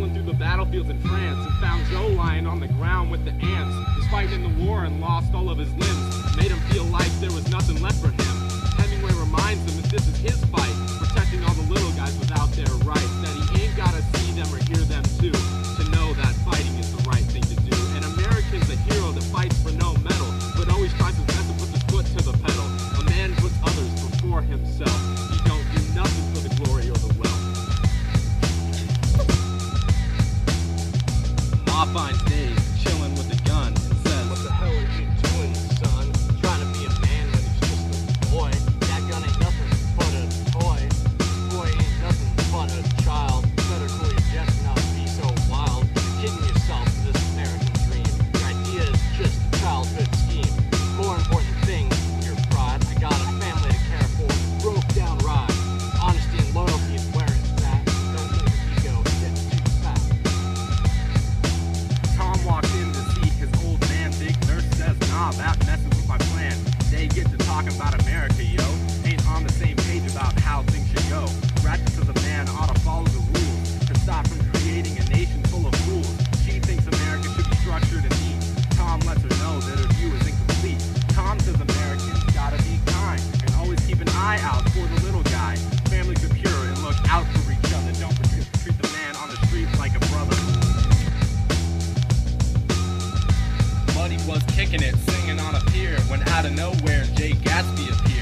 Traveling through the battlefields in France and found Joe lying on the ground with the ants. Was fighting in the war and lost all of his limbs. Made him feel like there was nothing left for him. Hemingway reminds him that this is his fight, protecting all the little guys without their rights. That he ain't gotta see them or hear them too, to know that fighting is the right thing to do. An American's a hero that fights for no medal, but always tries his best to put his foot to the pedal. A man puts others before himself. He don't do nothing for the glory or the wealth. Ma finds Dave chilling with a gun and says, "What the hell are you doing, son? Trying to be a man when he's just a boy. That gun ain't nothing but a toy. Boy ain't nothing but a child. Better cool your jets and not be so wild. You're kidding yourself for this American dream. Your idea is just a childhood scheme. More important thing, your pride. I got a family to care for. Broke down ride. Honesty and loyalty is where it's at. Don't let your ego get too fat." Tom walks in to see his old man. Big Nurse says, "Nah, that messes with my plan." They get to talking about America, yo. Ain't on the same page about how things should go. Ratchet says a man ought to follow the rules to stop from creating a nation full of fools. She thinks America should be structured and neat. Tom lets her know that her view is incomplete. Tom says Americans gotta be kind and always keep an eye out for the little guy. Families are pure and look out for each other. Don't treat the man on the street like a brother. Buddy was kicking it, singing on a pier, when out of nowhere Jay Gatsby appeared.